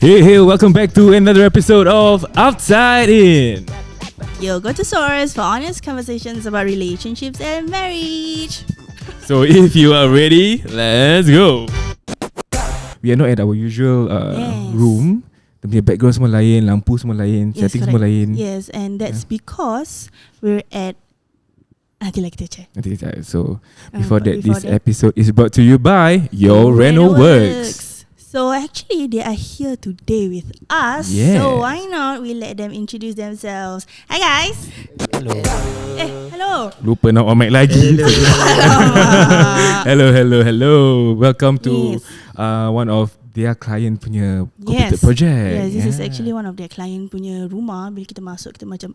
Hey, welcome back to another episode of Outside In. Your go-to source for honest conversations about relationships and marriage. So if you are ready, let's go. We are not at our usual room. Dia punya background semua lain, lampu semua lain, setting semua lain. Yes, and that's because we're at nanti lagi kita check. So before that, this episode is brought to you by Your Reno Works. So actually, they are here today with us. Yes. So why not we let them introduce themselves? Hi guys. Hello. Hello. Lupa nak on mic lagi. Hello. Welcome to one of their client punya completed project. Yes, this is actually one of their client punya rumah. Bila kita masuk, kita macam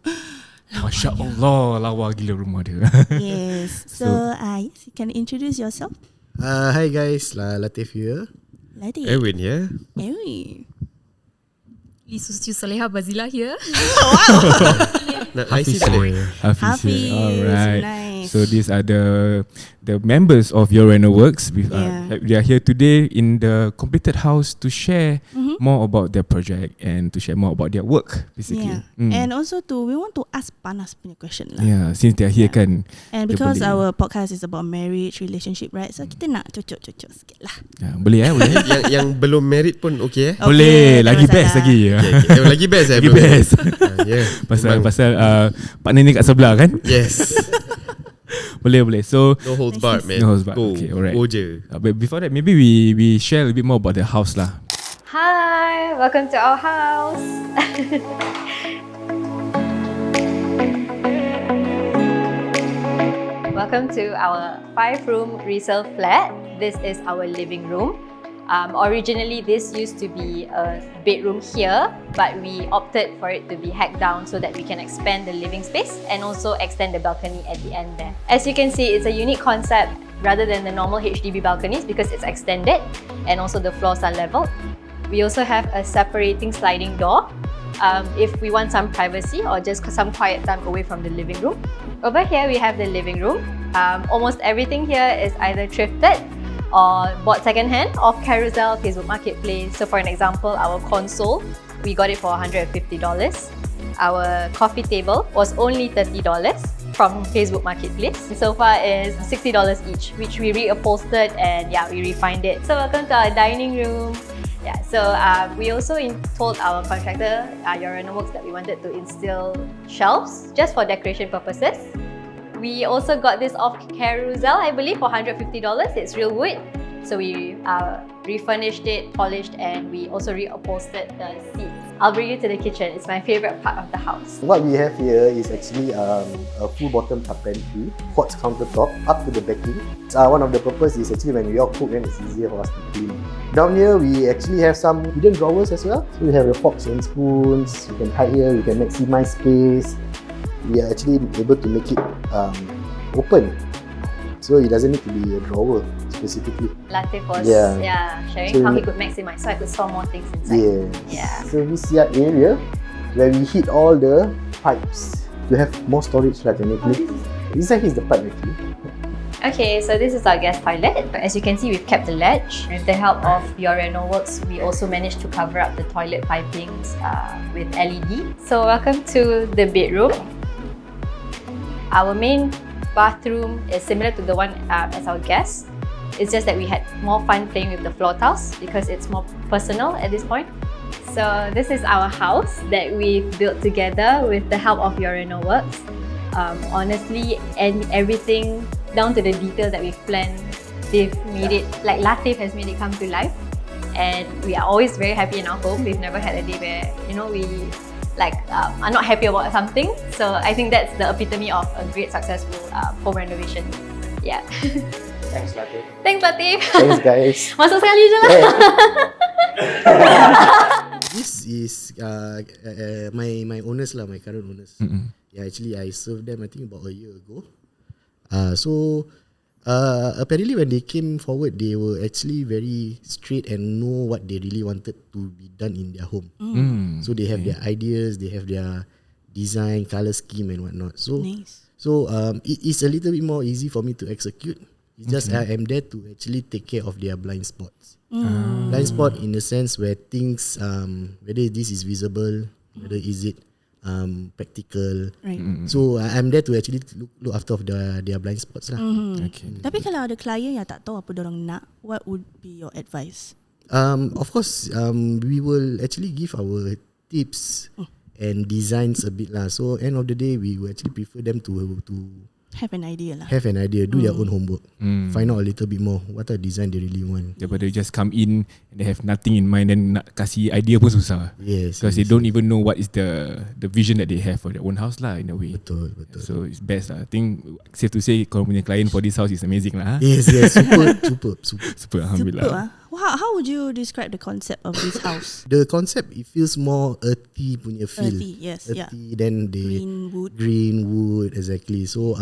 Masya Allah, lawa gila rumah dia. Yes. So yes, you can introduce yourself. Hi guys, Latiif here. Latiif. Erwin here. Erwin. Suxiu Saleha Bazila here. Hafiz. Hafiz. Alright. Nice. So these are the members of Your Reno Works. They are here today in the completed house to share more about their project and to share more about their work, basically. Yeah. And also we want to ask panas punya question lah. Yeah, since they are here kan. And because our podcast is about marriage, relationship, right? So kita nak cocok-cocok sikit lah. Boleh boleh. yang belum married pun okay Boleh, lagi best lagi. Okay. Lagi best Lagi best. Yeah. Pasal partner ni kat sebelah kan? Yes. Boleh. So No holds barred, man. No holds barred. Go. Okay, alright. Go je. But before that, maybe we share a bit more about the house lah. Hi, welcome to our house. Welcome to our 5-room resale flat. This is our living room. Originally, this used to be a bedroom here, but we opted for it to be hacked down so that we can expand the living space and also extend the balcony at the end there. As you can see, it's a unique concept rather than the normal HDB balconies because it's extended and also the floors are leveled. We also have a separating sliding door if we want some privacy or just some quiet time away from the living room. Over here, we have the living room. Almost everything here is either thrifted or bought second-hand off Carousel, Facebook Marketplace. So for an example, our console, we got it for $150. Our coffee table was only $30 from Facebook Marketplace. The sofa is $60 each, which we reupholstered and we refined it. So welcome to our dining room. We also told our contractor, Your Reno Works, that we wanted to install shelves just for decoration purposes. We also got this off Carousel, I believe, for $150. It's real wood. So we refurnished it, polished, and we also reupholstered the seats. I'll bring you to the kitchen. It's my favorite part of the house. What we have here is actually a full bottom carpentry, quartz countertop up to the backing. One of the purpose is actually when we all cook, then it's easier for us to clean. Down here, we actually have some hidden drawers as well. So we have the forks and spoons. You can hide here, you can maximize space. We are actually able to make it open, so it doesn't need to be a drawer specifically. Latiif was sharing So how he could maximize, so I could store more things inside. Service yard area where we heat all the pipes to have more storage technically. Inside is the pipe actually. Okay, so this is our guest toilet. As you can see, we've kept the ledge. With the help of Your Reno Works, we also managed to cover up the toilet pipings with LED. So welcome to the bedroom. Our main bathroom is similar to the one as our guest. It's just that we had more fun playing with the floor tiles because it's more personal at this point. So this is our house that we've built together with the help of Your Reno Works. Honestly, and everything down to the detail that we've planned, they've made it, like Latiif has made it come to life. And we are always very happy in our home. We've never had a day where, we are not happy about something. So I think that's the epitome of a great successful home renovation. Yeah. Thanks Latiif. Thanks Latiif. Thanks guys. Masuk sekali je lah. This is my owners lah, my current owners. Yeah, actually I served them I think about a year ago. Apparently when they came forward, they were actually very straight and know what they really wanted to be done in their home. So they have their ideas, they have their design, color scheme and whatnot. So it is a little bit more easy for me to execute. It's just I am there to actually take care of their blind spots. Blind spot in the sense where things, whether this is visible, whether is it practical. Right. So I'm there to actually look after of their blind spots lah. Okay. Tapi kalau ada klien yang tak tahu apa dorang nak, what would be your advice? Of course, we will actually give our tips and designs a bit lah. So end of the day, we will actually prefer them to Have an idea lah. have an idea, do their own homework, find out a little bit more what are design they really want. Daripada just come in and they have nothing in mind, then nak kasih idea pun susah. Yes, Because they don't even know what is the vision that they have for their own house lah, in a way. betul. So it's best lah. I think safe to say kalau punya client for this house is amazing lah. Yes, super. Super, Alhamdulillah. How would you describe the concept of this house? The concept, it feels more earthy punya feel. Earthy, yes, yeah. Then they green wood, exactly. So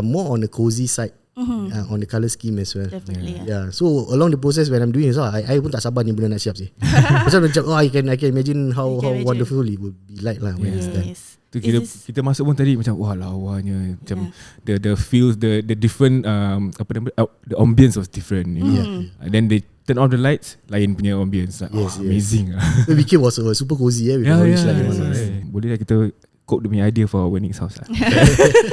more on the cozy side, on the colour scheme as well. Definitely, Yeah. So along the process when I'm doing this, I pun tak sabar ni benda nak siap sih. Macam I can imagine how imagine. wonderful it would be like lah when it's done. Yes. Tu kita masuk pun tadi macam wah lawanya, macam the feels, the different the ambience was different, you know. Then they turn on the lights, lain punya ambience like, Yes. amazing lah. So BK was super cozy with orange light and all. Boleh lah kita quote dia punya idea for our next house lah.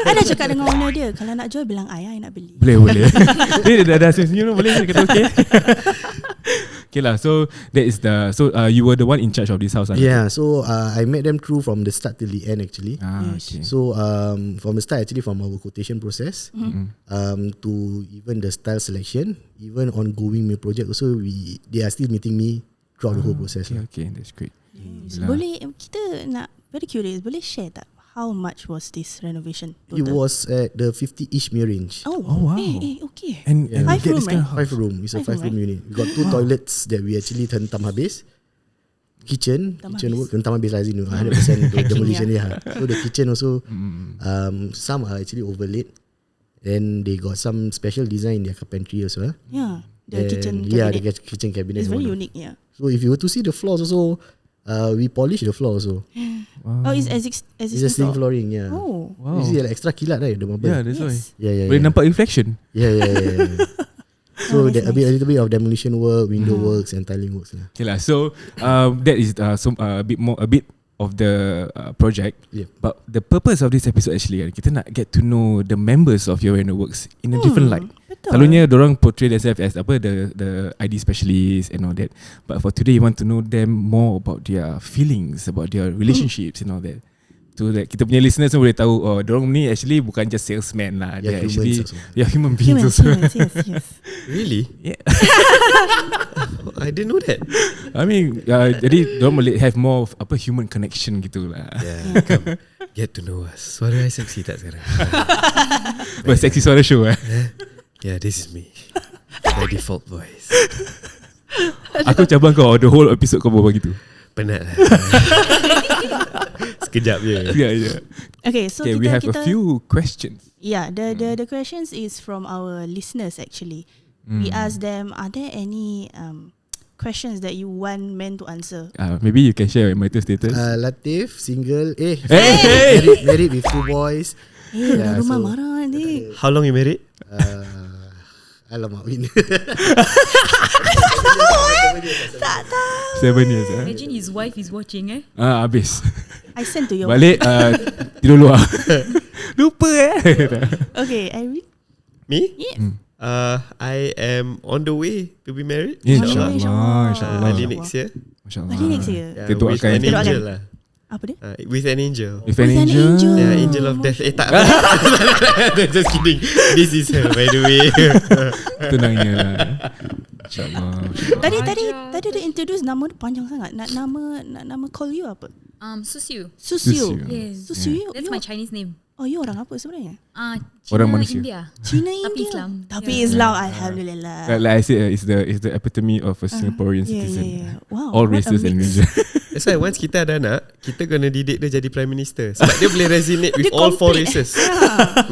Ada cakap dengan owner dia, kalau nak jual bilang I nak beli. Boleh. Dia dah senyum boleh kata okay. Okay lah, so that is you were the one in charge of this house lah. Yeah, so I met them through from the start till the end actually. Okay. So from the start actually, from our quotation process to even the style selection, even ongoing project also, they are still meeting me throughout the whole process. Okay, that's great. Boleh, kita nak very curious, boleh share tak how much was this renovation total? It was at the 50-ish range. Oh wow. Okay. And 5 room, right? 5 room. It's a 5 room right? unit. We got 2 toilets that we actually hentam habis. Kitchen work hentam habis lah, 100% demolition dia. So the kitchen also, some are actually overlaid. Then they got some special design in their carpentry as well. Yeah, the kitchen cabinet. Yeah, the kitchen cabinet. It's very unique, yeah. So if you were to see the floors also, we polish the floor also. Oh, it's It's existing existing floor. flooring, yeah. Oh, Wow. You see like extra kilat right, the marble. Yeah, that's why. yes. Yeah. Boleh nampak reflection. Yeah. So that's a little bit of demolition work, window works and tiling works lah. Okay lah. So that is a bit of the project. Yep. But the purpose of this episode actually, kita nak get to know the members of Your Reno Works in a different light. Betul. Selalunya dorang portray themselves as the ID specialist and all that. But for today, you want to know them more about their feelings, about their relationships and all that. So that kita punya listeners pun boleh tahu, oh, dorang ni actually bukan just salesman lah. Yeah, They're actually human beings Humans, also. yes. Really? Yeah. I didn't know that. I mean, jadi dorang boleh have more of human connection gitu lah. Yeah, come get to know us. Suara I seksi tak sekarang? But sexy suara show Yeah, this is me. My default voice. Aku cabang kau the whole episode kau berbual gitu. Penat lah. Sekejap je. Yeah. Okay, so We have a few questions. Yeah, the questions is from our listeners actually. We asked them, are there any questions that you want men to answer? Maybe you can share your marital status. Latiif, single. Hey! Married with 2 boys. Yeah, Rumah so- marah ni. How long you married? Alamak, Win. 7 years. Imagine his wife is watching Habis. I sent to your Balik tidur luar. Lupa Okay, Irene. Me? Yeah. I am on the way to be married. InsyaAllah. Early next year. InsyaAllah. Balik next year. Yeah, Kita with doakan. an Kita angel lah. Apa dia? With an angel. With an With an angel. angel. Yeah, angel of death. Tak. Just kidding. This is her, by the way. Tenangnya lah. InsyaAllah. Tadi dia introduce nama dia panjang sangat. Nak nama call you apa? Suxiu. Suxiu. Yes. Suxiu. That's my Chinese name. Oh, you orang apa sebenarnya? Cina, Orang manusia. India. Cina, Tapi India. Islam. Tapi Yeah. Islam. Alhamdulillah. Like I said, it's the epitome of a Singaporean citizen. Yeah. Wow. All what a races and mix. religions. That's why once kita ada anak, kita kena didik dia jadi Prime Minister. Sebab dia boleh resonate with Dia all 4 complete. races.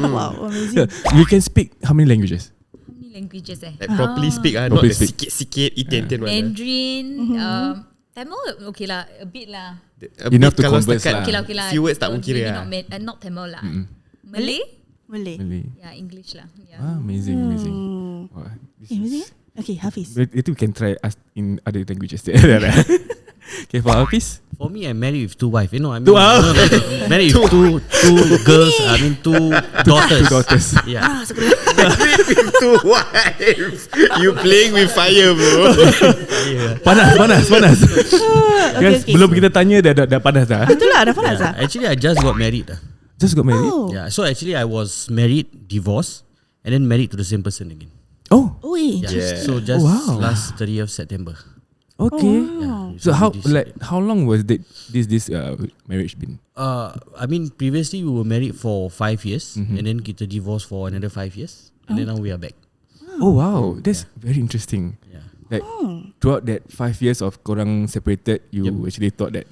Wow, amazing. You can speak how many languages? How many languages Like properly speak not Properly the speak. sikit-sikit Itian-tian mana. Mandarin, Tamil, okay lah, a bit lah. A Enough bit to kalau converse setakat lah. Okay lah. few words tak Don't mengkira really lah. not Tamil lah. Malay? Malay. Really? Yeah, English lah. Yeah. Amazing. Wow, Amazing. Okay, Hafiz. Itu we can try ask in other languages. Okay, for Hafiz. For me, I'm married with 2 wives. You know, I mean, Two wives? married with two girls. I mean, 2 daughters. 2 daughters. Yeah. Two wives. You playing with fire, bro. Panas. Guys, okay. belum kita tanya dah panas dah. Itulah dah panas Yeah. lah. Actually, I just got married. Just got married. Oh. Yeah. So actually, I was married, divorced, and then married to the same person again. Oh, Oi. Yeah. So just Wow. last 30th of September. okay. Wow. So how Recently how long was this marriage been? I mean, previously we were married for 5 years, and then kita divorced for another 5 years, and then now we are back. Oh wow, that's very interesting. Yeah. Like throughout that 5 years of korang separated, you actually thought that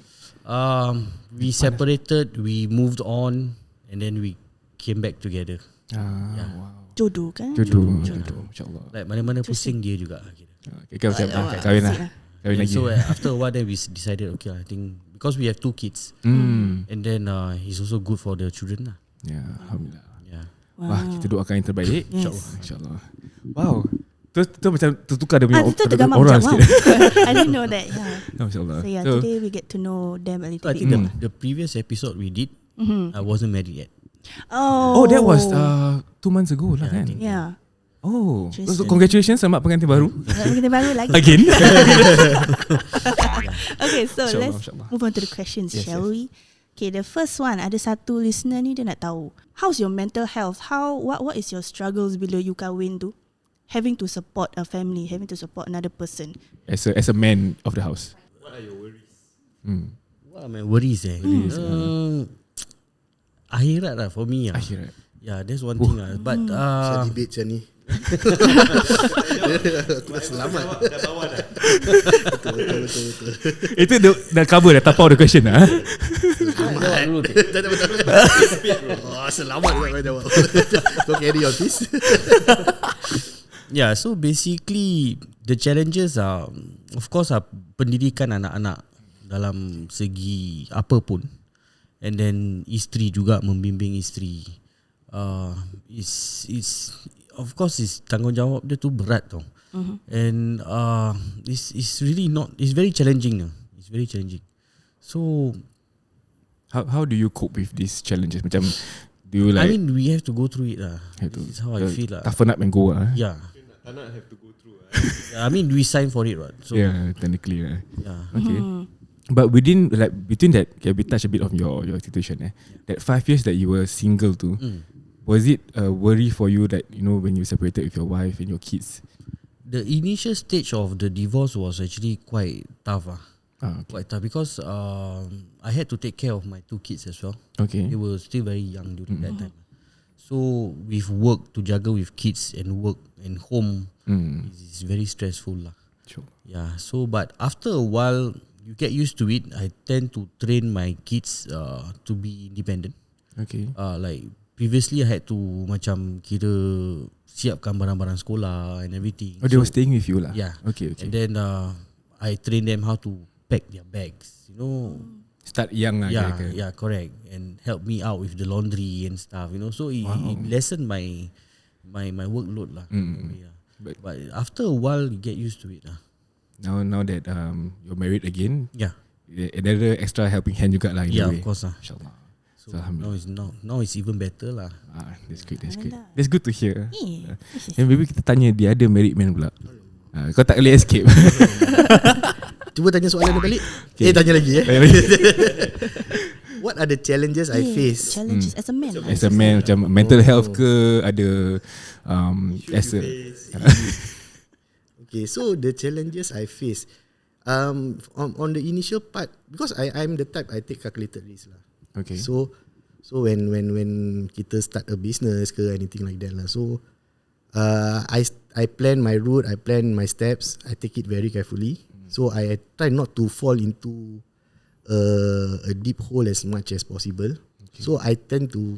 We separated, we moved on, and then we came back together. wow. Jodoh kan? Jodoh, insyaAllah. Like mana-mana pusing dia juga. Okay, kau macam Alamak, kahwin lah. asyik lah. Kahwin lagi. So after a while, then we decided, okay, I think because we have 2 kids, and then he's also good for the children lah. Ya, alhamdulillah. Yeah. Wah, kita doakan yang terbaik. Yes. InsyaAllah. Wow. Tu macam tertukar dia punya Itu tergambar orang macam wow. sikit. I didn't know that. Yeah. InsyaAllah. So yeah, So, today we get to know them a little So I bit think more. the previous episode we did, I wasn't married yet. Oh, that was 2 months ago lah kan? yeah. Oh, so Interesting. congratulations selamat pengantin baru. Kita baru lagi. Again. Okay, so InsyaAllah, let's insyaAllah. move on to the questions, shall we? Okay, the first one, ada satu listener ni dia nak tahu, how's your mental health? What is your struggles bila you kahwin tu? Having to support a family, having to support another person. As a man of the house. What are my worries? Akhirat lah for me. Akhirat. Yeah, that's one thing. But Saya debate macam ni. Aku dah selamat. Betul. Itu dah cover dah tapau the question lah. Selamat kau jawab. Kau carry on please. yeah, so basically the challenges are, of course, pendidikan anak-anak dalam segi apa pun, and then isteri juga, membimbing isteri. Is of course is tanggungjawab dia tu berat tau. And it's really not, it's very challenging. It's very challenging. So How do you cope with these challenges? Macam do you like I mean, we have to go through it lah. This is how I feel lah. toughen up and go lah. Yeah. I mean, we signed for it, right? So Yeah, technically lah. yeah. Okay. But between that, okay, we touch a bit of your situation. That 5 years that you were single too, was it a worry for you that, you know, when you separated with your wife and your kids? The initial stage of the divorce was actually quite tough. Okay. Quite tough because I had to take care of my 2 kids as well. Okay. They were still very young during that time. So with work to juggle with kids and work and home, it's very stressful lah. Sure. Yeah. So but after a while, you get used to it. I tend to train my kids to be independent. Okay. Like previously, I had to macam kira siapkan barang-barang sekolah and everything. Oh, they were staying with you lah. Yeah. Okay. And then I train them how to pack their bags. You know. Start young lah. Yeah, kira-kira. yeah, correct. And help me out with the laundry and stuff. You know, so it lessened my workload lah. Yeah. But after a while, you get used to it lah. Now that you're married again, Yeah. another extra helping hand juga lah. In Yeah, a way. of course lah. InsyaAllah. So now it's even better lah. That's great. That's good to hear. Eh, And maybe kita tanya the other married man pula. Kau tak boleh escape. Cuba tanya soalan dia balik. Okay. Tanya lagi Tanya lagi. What are the challenges I face? Challenges as a man. As a man, macam mental health ke, ada as a Okay, so the challenges I face on the initial part, because I'm the type I take calculated risk lah. okay. So when kita start a business ke anything like that lah. So I plan my route, I plan my steps, I take it very carefully. So I try not to fall into a deep hole as much as possible. Okay. So I tend to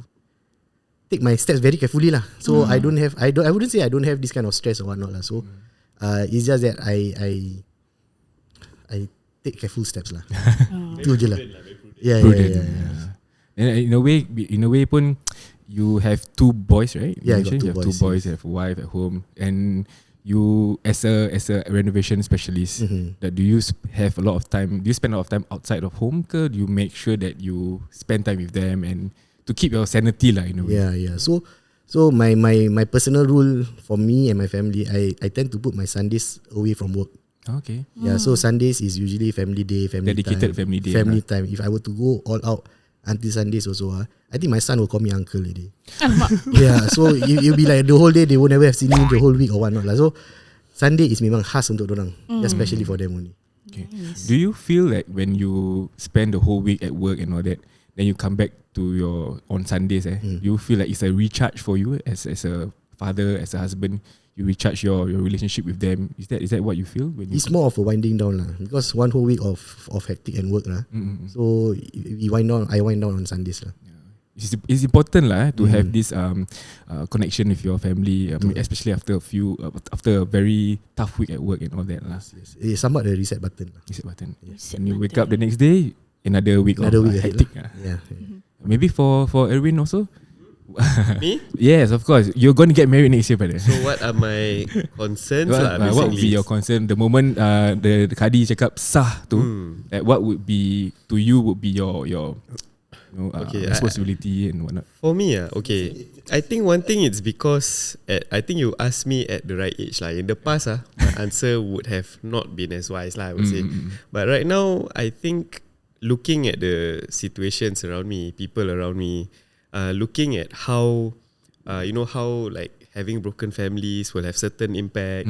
take my steps very carefully lah. So I wouldn't say I don't have this kind of stress or whatnot lah. So it's just that I take careful steps lah. Itu je lah. Yeah. And in a way pun, you have 2 boys, right? Yeah, I got mentioned 2 you have 2 boys, boys, you have a wife at home, and you as a renovation specialist, that do you have a lot of time? Do you spend a lot of time outside of home? Do you make sure that you spend time with them and to keep your sanity lah in a way? Yeah. So my personal rule for me and my family, I tend to put my Sundays away from work. Okay. Yeah, so Sundays is usually family day, Dedicated time. family day, time. If I were to go all out until Sundays also, I think my son will call me uncle already. Yeah, so you'll be like the whole day they will never have seen me the whole week or whatnot lah. So Sunday is memang khas untuk dorang, especially for them only. Okay. Do you feel like when you spend the whole week at work and all that, then you come back to your on Sundays, you feel like it's a recharge for you as a father, as a husband? You recharge your relationship with them. Is that what you feel when you? It's more of a winding down lah, because one whole week of hectic and work lah. So I wind down on Sundays lah. It's important lah to have this connection with your family, especially after a very tough week at work and all that lah. Yes. It's somewhat the reset button. Reset button. Reset And you wake button. up the next day, another week Another of week ahead hectic. lah. Yeah. Maybe for Erwin also. Me? Yes, of course. You're going to get married next year, brother. So what are my concerns lah? What would be your concern the moment the kadi cakap sah tu? What would be to you would be your responsibility and whatnot? For me, okay. I think one thing it's because I think you asked me at the right age lah. In the past, my answer would have not been as wise lah, I would say. But right now, I think looking at the situations around me, people around me, looking at how how like having broken families will have certain impact.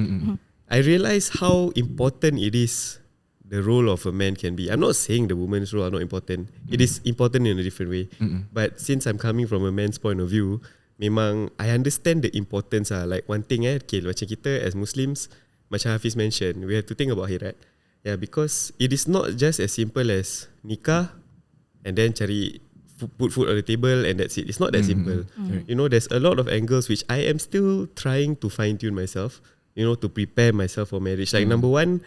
I realize how important it is, the role of a man can be. I'm not saying the woman's role are not important. It is important in a different way. But since I'm coming from a man's point of view, memang I understand the importance like one thing okay, macam kita as Muslims, macam Hafiz mentioned, we have to think about akhirat. Yeah, because it is not just as simple as nikah and then cari put food on the table and that's it. It's not that simple. You know, there's a lot of angles which I am still trying to fine tune myself, to prepare myself for marriage. Like number one,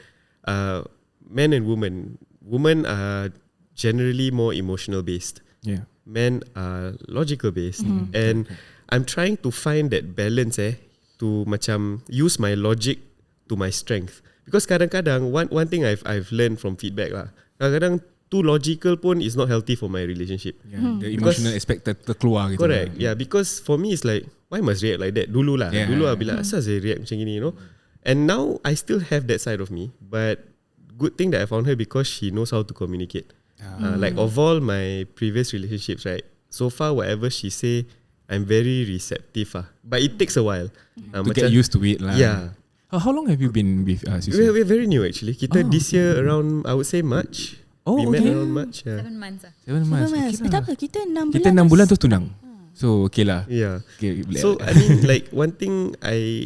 men and women are generally more emotional based. Yeah. Men are logical based. And I'm trying to find that balance to macam use my logic to my strength. Because kadang-kadang one thing I've learned from feedback lah, kadang-kadang too logical pun is not healthy for my relationship. Yeah, the emotional aspect terkeluar gitu. Correct. Yeah, because for me it's like, why must react like that? Dulu lah. Dulu lah bila asal saya react macam gini, And now I still have that side of me, but good thing that I found her because she knows how to communicate. Like of all my previous relationships, right? So far whatever she say, I'm very receptive But it takes a while. To get used to it lah. Yeah. How long have you been with Suxiu? We're very new actually. Kita this year around, I would say March. We met around March. 7 months 7 months. Okay, tak apa, kita 6 bulan. Kita 6 bulan terus tunang. So okay lah. Yeah. Okay, So I mean, like one thing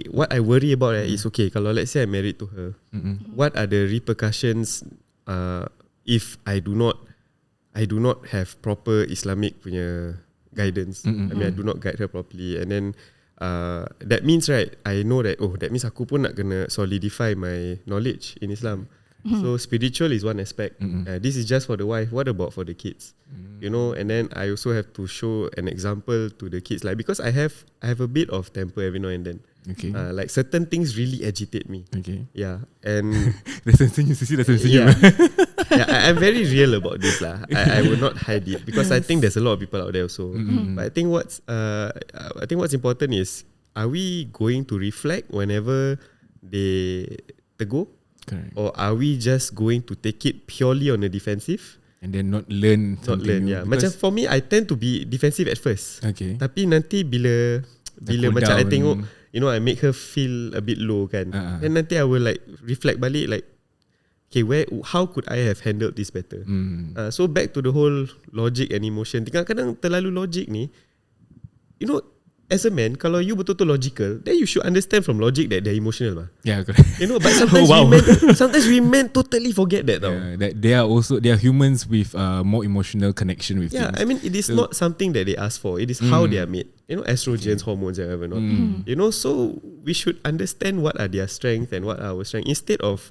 what I worry about is okay. Kalau let's say I'm married to her, what are the repercussions if I do not have proper Islamic punya guidance? I mean, I do not guide her properly, and then that means right, I know that that means aku pun nak kena solidify my knowledge in Islam. So spiritual is one aspect. This is just for the wife. What about for the kids? And then I also have to show an example to the kids, like because I have a bit of temper every now and then. Okay. Like certain things really agitate me. Okay. Yeah, and yeah. I'm very real about this lah. I will not hide it because I think there's a lot of people out there also. But I think what's important is, are we going to reflect whenever they tegur? Correct. Or are we just going to take it purely on the defensive and then not learn? Yeah. Macam for me, I tend to be defensive at first. Okay. Tapi nanti bila macam I tengok, I make her feel a bit low kan. Then nanti I will like reflect balik like, okay, how could I have handled this better? So back to the whole logic and emotion. Kadang-kadang terlalu logic ni, as a man, kalau you betul-betul logical, then you should understand from logic that they're emotional lah. Yeah, correct. But sometimes we men totally forget that tau. That they are humans with more emotional connection with things. I mean, it is not something that they ask for. It is how they are made. Estrogens, hormones, and whatever not. So we should understand what are their strengths and what are our strengths instead of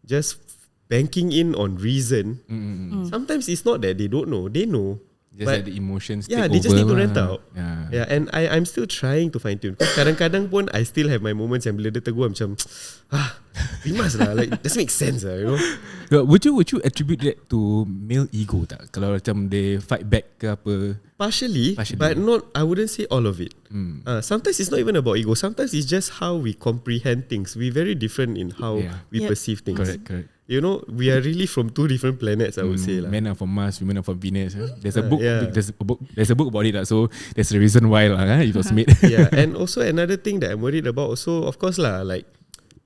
just banking in on reason. Sometimes it's not that they don't know. They know. Just But like the emotions yeah, take they just over need to lah. rent out. Yeah, and I'm still trying to fine tune. Because kadang-kadang pun I still have my moments yang bila dia tegur macam, rimas lah, like doesn't make sense lah, you know. Would you attribute that to male ego tak? Kalau macam they fight back ke apa? Partially, but not. I wouldn't say all of it. Sometimes it's not even about ego. Sometimes it's just how we comprehend things. We're very different in how we perceive things. Correct. You know, we are really from two different planets. I would say lah. Men are from Mars, women are from Venus. There's a book. Yeah. There's a book about it lah. So there's a reason why lah. It was made. Yeah, and also another thing that I'm worried about also, of course lah, like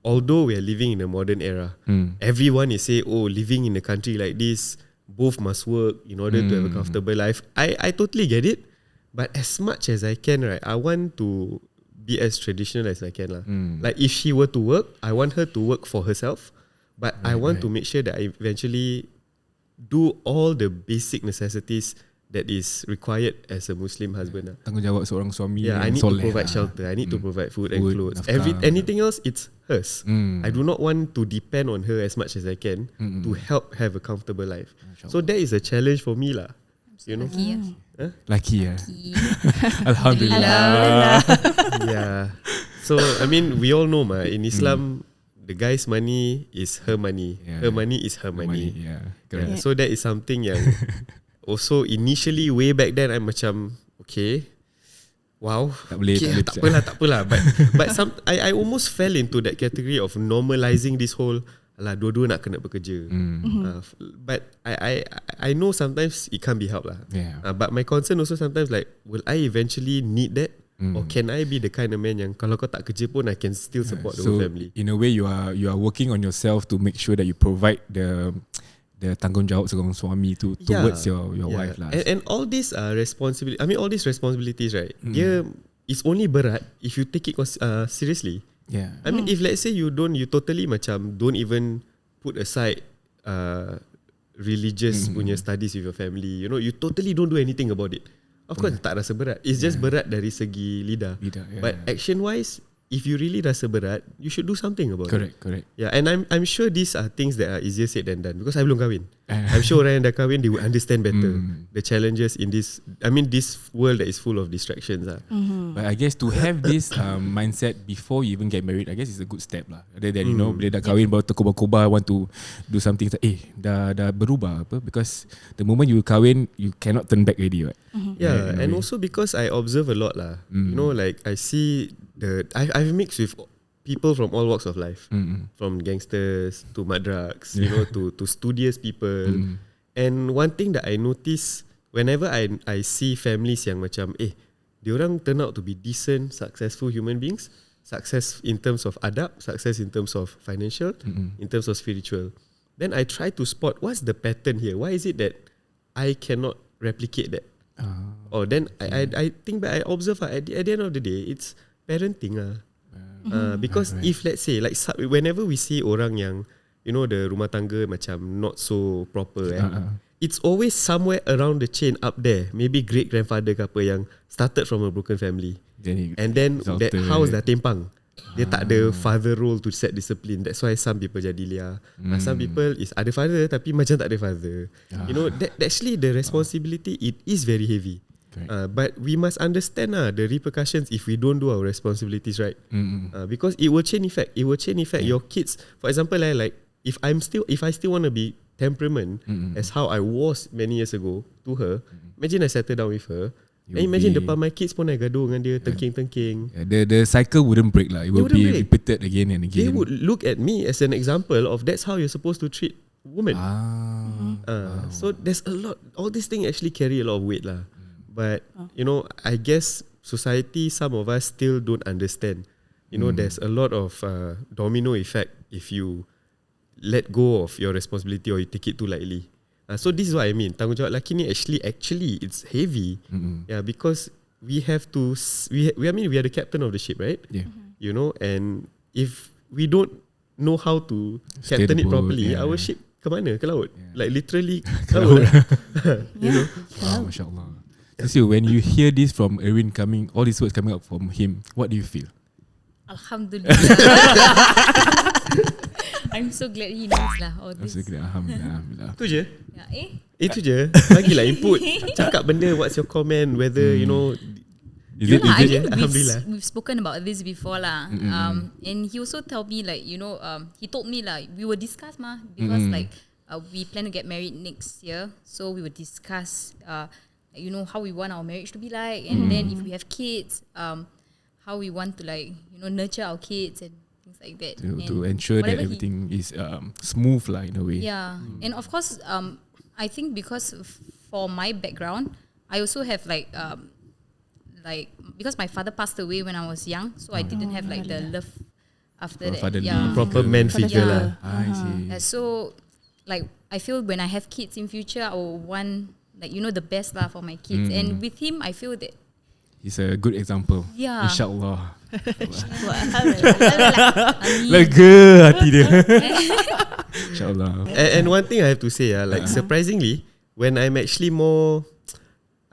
although we are living in a modern era, everyone is say, oh, living in a country like this, both must work in order to have a comfortable life. I totally get it, but as much as I can, right, I want to be as traditional as I can lah. Like if she were to work, I want her to work for herself, but I want to make sure that I eventually do all the basic necessities that is required as a Muslim husband. Tanggungjawab seorang suami. Yeah, I need to provide shelter. I need to provide food and clothes. Anything else, it's hers. I do not want to depend on her as much as I can to help have a comfortable life. So that is a challenge for me lah. You know. Lucky ya. Alhamdulillah. Yeah. So I mean, we all know in Islam, the guy's money is her money. Her money is her money. Correct. So that is something yang also initially way back then I'm macam okay, wow, tak boleh. tak apalah. But I almost fell into that category of normalizing this whole alah dua-dua nak kena bekerja. But I know sometimes it can't be helped lah. But my concern also sometimes like, will I eventually need that? Or can I be the kind of man yang kalau kau tak kerja pun I can still support the whole family? In a way you are working on yourself to make sure that you provide the tanggungjawab seorang suami tu towards your wife lah. And all these responsibility, I mean all these responsibilities, right? Dia is only berat if you take it seriously. I mean if let's say you totally macam don't even put aside religious punya studies with your family. You know, you totally don't do anything about it. Of course tak rasa berat. It's just berat dari segi lidah. But action wise, if you really rasa berat, you should do something about it. Correct. Yeah, and I'm sure these are things that are easier said than done because I belum kahwin. I'm sure orang yang dah kahwin, they will understand better the challenges in this. I mean, this world that is full of distractions. But I guess to have this mindset before you even get married, I guess it's a good step lah. Rather than you know, bila dah kahwin baru terkobar-kobar want to do something. Dah berubah apa? Because the moment you kahwin, you cannot turn back already, right? Yeah, and also because I observe a lot lah. You know, like I see I've mixed with people from all walks of life, from gangsters to mad drugs, you know, to studious people. And one thing that I notice whenever I see families yang macam diorang turn out to be decent, successful human beings, success in terms of adab, success in terms of financial, in terms of spiritual. Then I try to spot what's the pattern here. Why is it that I cannot replicate that? Then I think back, I observe at the end of the day, it's parenting lah. Because if let's say like whenever we see orang yang you know the rumah tangga macam not so proper it's always somewhere around the chain up there, maybe great grandfather ke apa yang started from a broken family and then that house dah tempang. Dia tak ada father role to set discipline. That's why some people jadi liar. Some people is ada father tapi macam tak ada father. You know, that actually the responsibility it is very heavy. But we must understand the repercussions if we don't do our responsibilities right. Because it will chain effect. It will chain effect your kids. For example, like if I still want to be temperament as how I was many years ago to her, imagine I settle down with her. And imagine depan my kids pun I gaduh dengan dia, tengking-tengking. The cycle wouldn't break lah. It will be repeated again and again. They would look at me as an example of that's how you're supposed to treat women. So there's a lot. All these things actually carry a lot of weight lah. But you know, I guess society, some of us still don't understand. You know, there's a lot of domino effect if you let go of your responsibility or you take it too lightly. So this is what I mean. Tanggungjawab lelaki ni actually it's heavy. Yeah, because we have to. I mean, we are the captain of the ship, right? Yeah. You know, and if we don't know how to captain it properly, our ship ke mana? Ke laut? Like literally ke laut. You know. Wow, mashallah. So when you hear this from Erwin coming, all these words coming up from him, what do you feel? Alhamdulillah. I'm so glad he knows lah all this. Alhamdulillah. Tu je. Yeah, Itu je. Bagilah input. Cakap benda, what's your comment, whether you know. Is No it, lah, I is it? think Alhamdulillah. we've spoken about this before lah. And he also told me like, you know, he told me like we will discuss because like we plan to get married next year, so we will discuss you know how we want our marriage to be like, and then if we have kids, how we want to like, you know, nurture our kids and things like that. To ensure that whatever everything is smooth lah in a way. Yeah, and of course, I think because for my background, I also have like because my father passed away when I was young, so I didn't have like the love after that. Fatherly Proper man figure lah. I see. So like I feel when I have kids in future, I will want like, you know, the best lah for my kids. And with him, I feel that he's a good example. Yeah. InsyaAllah. I mean, Lega hati dia. InsyaAllah. And one thing I have to say, like surprisingly, when I'm actually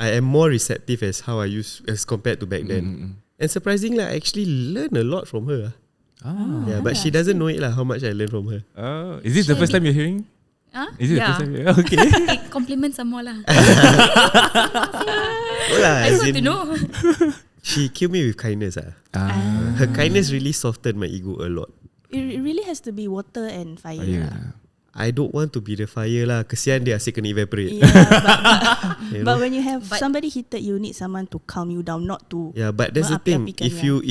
I am more receptive as how I used as compared to back then. And surprisingly, I actually learn a lot from her. Yeah, but she doesn't know it lah how much I learned from her. Is this the first time you're hearing? Is it the first time? Okay. compliment some more lah. I I got to know. She killed me with kindness. Her kindness really softened my ego a lot. It really has to be water and fire. I don't want to be the fire lah. Kesian dia asyik kena evaporate. Yeah, but when you have somebody heated, you need someone to calm you down, not to. Yeah, but that's the thing. If you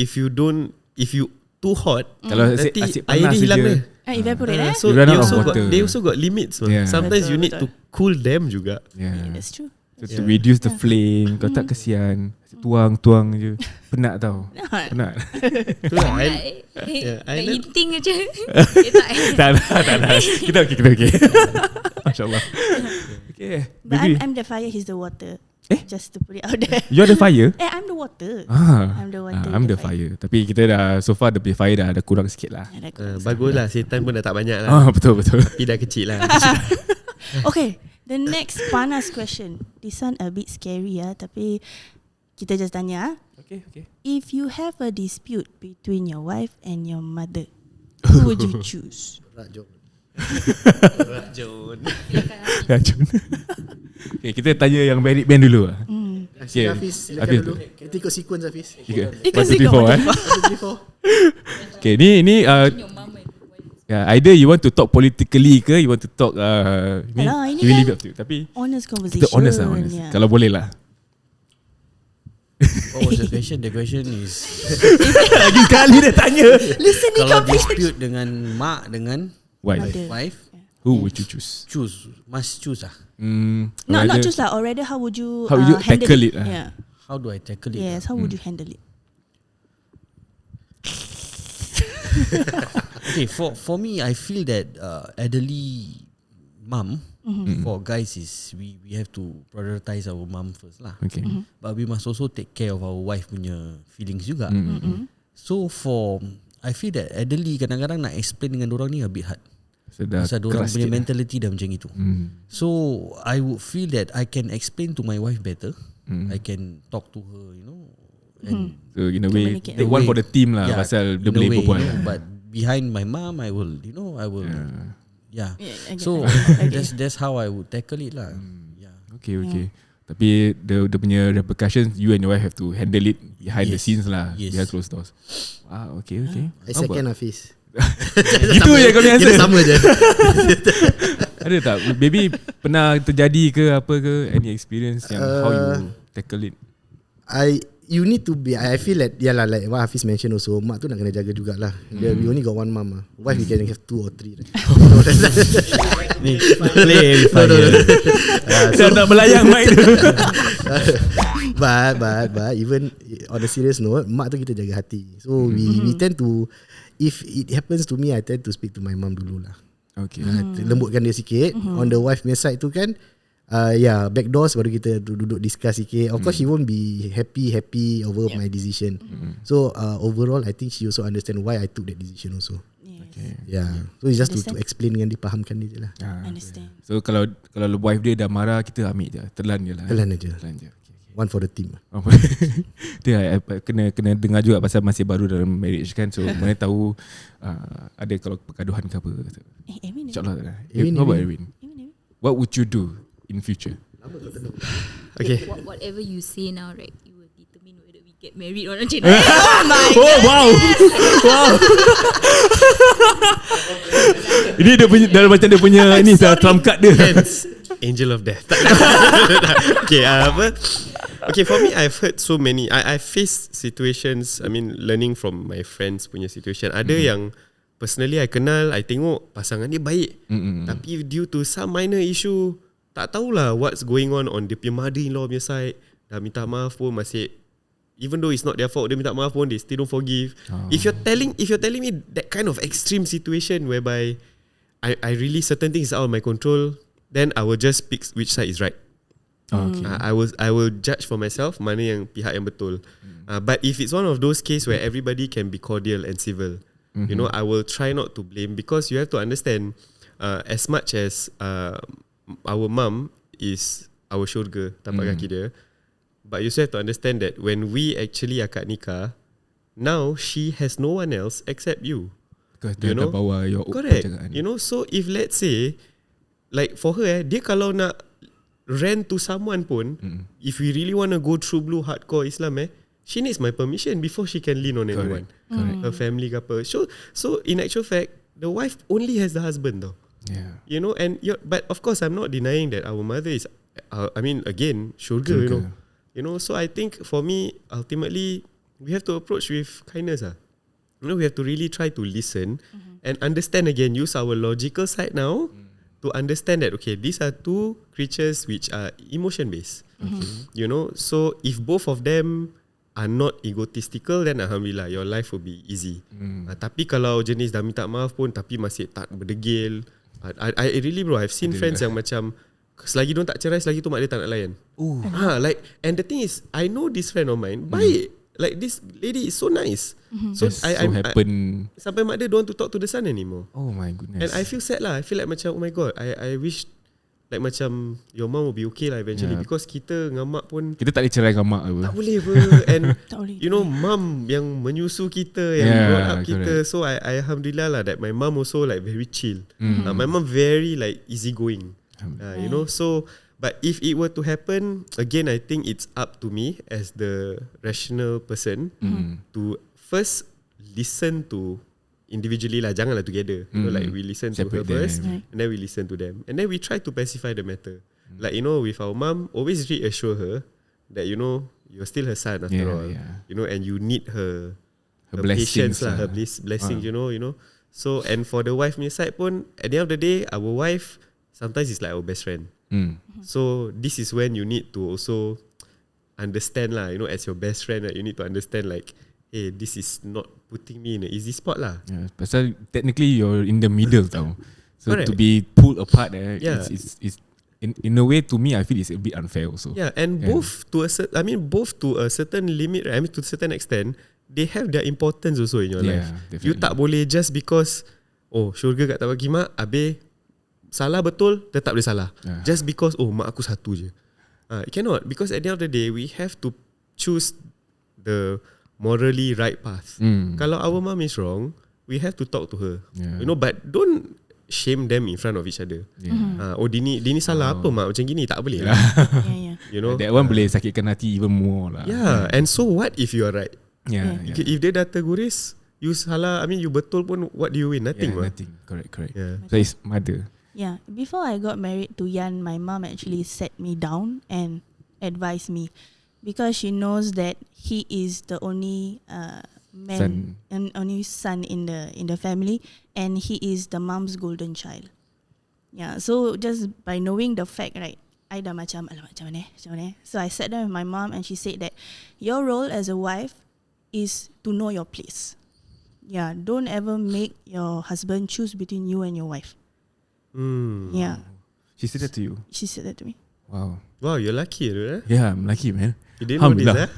too hot, kalau nanti asyik air panas dia hilang je. dia. Evaporate. So You run they out of also got, water. they also got limits. Yeah. Sometimes you Betul, need to cool them juga. Yeah. That's true. To reduce the flame. Kau tak kesian. Tuang je. Penat tau. Penat. Itulah. Like hinting aja. Tak nak. Kita okay. MasyaAllah. Okay. But Baby. I'm the fire, he's the water. Just to put it out there. You're the fire? I'm the water. I'm the water. I'm the fire. Tapi kita dah, so far the fire dah ada kurang sikit lah. Bagus lah. Setan pun dah tak banyak lah. Betul. Tapi dah kecil lah. Okay, the next panas question. This one a bit scary tapi kita just tanya. Okay. If you have a dispute between your wife and your mother, who would you choose? Rajun. Okay, kita tanya yang merit band dulu lah. Okay. Hafiz, silakan Hafiz. dulu. Kita ikut sequence Hafiz. Ikut 1, 2, 3, 4. Okay, ni either you want to talk politically ke, you want to talk ni Alah, ini we kan leave up to you. Tapi honest conversation. kita honest. Yeah. Kalau boleh lah. What was the question? The question is Lagi sekali dia tanya. Listening kalau comprehension. dispute dengan mak dengan wife, Who would you choose? must choose ah. Not choose lah, or rather how would you handle tackle it? Yeah. How do I tackle it? Yes, how would you handle it? Okay, for me, I feel that elderly mum for guys is we have to prioritize our mum first lah. Okay. But we must also take care of our wife punya feelings juga. So I feel that elderly kadang-kadang nak explain dengan dorang ni a bit hard. Pasal dorang punya mentality dah macam itu. So I would feel that I can explain to my wife better. I can talk to her, you know. And so in a way, Communicate. the one for the team lah. Pasal dia boleh berbual. But behind my mom, I will. Yeah. I get So that. that's how I would tackle it lah. Yeah. Okay. Tapi dia punya repercussions, you and your wife have to handle it behind the scenes lah. Yes. Behind closed doors. Okay. I second Hafiz. Itu je kau punya answer. Kita sama je. Ada tak? Maybe pernah terjadi ke apa ke? Any experience yang how you tackle it? You need to be. I feel like like what Hafiz mentioned also. Mak tu nak kena jaga jugalah. We only got one mom. Wife we can have 2 or 3. Ni play with fire. Saya nak melayang mic tu. But even on a serious note, mak tu kita jaga hati. So we tend to, if it happens to me, I tend to speak to my mom dulu lah. Okay. Lembutkan dia sikit. On the wife punya side tu kan, back doors baru kita duduk discuss sikit. Of course she won't be happy over my decision. So overall I think she also understand why I took that decision also. Okay. So it's just to explain dengan dia, fahamkan dia je lah. Understand. So kalau wife dia dah marah, kita ambil je, telan je lah. Telan aja. Okay. One for the team. Dia kena dengar juga pasal masih baru dalam marriage kan. So mana tahu ada kalau pergaduhan ke apa. Erwin. InsyaAllah. Erwin. What about Erwin? What would you do in future? Okay. Whatever you say now, right, you will determine whether we get married or not. Oh wow. Ini dia punya dalam macam dia punya ni trump card dia. Hence, angel of death. Okay, apa? Okay, for me, I've heard so many. I faced situations. I mean, learning from my friends punya situation. Ada yang personally I kenal, I tengok pasangan dia baik. Tapi due to some minor issue, tak tahulah what's going on dia punya mother-in-law punya side. Dah minta maaf pun masih, even though it's not their fault, dia minta maaf pun they still don't forgive. If you're telling me that kind of extreme situation whereby I really certain things are out of my control, then I will just pick which side is right. Okay. I will judge for myself mana yang pihak yang betul. But if it's one of those case where everybody can be cordial and civil, you know, I will try not to blame, because you have to understand, as much as our mum is our syurga tapak kaki dia, but you still have to understand that when we actually akad nikah, now she has no one else except you. Because dia dah bawa your correct. Perjangan. You know, so if let's say, like for her, dia kalau nak rent to someone pun, if we really want to go through blue hardcore Islam, she needs my permission before she can lean on anyone. Correct. Her family ke apa. So in actual fact, the wife only has the husband though. Yeah. You know, and but of course I'm not denying that our mother is, I mean again, syurga, you know. You know, so I think for me, ultimately, we have to approach with kindness. You know, we have to really try to listen and understand again, use our logical side now to understand that, okay, these are two creatures which are emotion-based. You know, so if both of them are not egotistical, then alhamdulillah, your life will be easy. Tapi kalau jenis dah minta maaf pun, tapi masih tak berdegil, I really bro, I've seen friends yang macam, selagi diorang tak cerai, selagi tu mak dia tak nak layan. Like, and the thing is, I know this friend of mine, baik. Like this lady is so nice. So I sampai mak dia don't want to talk to the son anymore. Oh my goodness. And I feel sad lah. I feel like macam, oh my god, I wish like macam your mom will be okay lah eventually, because kita dengan mak pun kita tak boleh cerai dengan mak apa. Tak boleh apa. And you know, mom yang menyusu kita, yang brought up kita. So I alhamdulillah lah that my mom also like very chill. My mom very like easygoing. You know, so but if it were to happen again, I think it's up to me as the rational person to first listen to individually lah, janganlah together. You know, like we listen Separate to her first, them. and then we listen to them, and then we try to pacify the matter. Like, you know, with our mom, always reassure her that, you know, you're still her son after all. You know, and you need her patience lah, her blessings. You know. So, and for the wife punya side pun, at the end of the day, our wife sometimes is like our best friend. So this is when you need to also understand lah, you know, as your best friend, you need to understand like, hey, this is not putting me in an easy spot lah. Pasal technically you're in the middle tau. So correct. to be pulled apart, it's in a way, to me, I feel it's a bit unfair also. Yeah, and both to a certain limit, right? I mean, to a certain extent, they have their importance also in your life. Definitely. You tak boleh just because, oh, syurga kat tak bagi mak, habis salah betul, tetap boleh salah. Just because, oh, mak aku satu je. It cannot, because at the end of the day, we have to choose the morally right path. Kalau our mom is wrong, we have to talk to her. You know, but don't shame them in front of each other. Oh, Dini salah apa mak macam gini, tak boleh lah. You know, that one boleh sakitkan hati even more lah. And so what if you are right? If dia dah terguris, you salah, I mean you betul pun, what do you win? Nothing. Nothing. Correct. So it's mother. Before I got married to Yan, my mom actually sat me down and advised me, because she knows that he is the only man and only son in the family, and he is the mom's golden child. So just by knowing the fact, right, I dah macam mana. So I sat down with my mom, and she said that your role as a wife is to know your place. Don't ever make your husband choose between you and your wife. She said that to you? She said that to me. Wow, you're lucky, right? Yeah, I'm lucky, man. You didn't know this,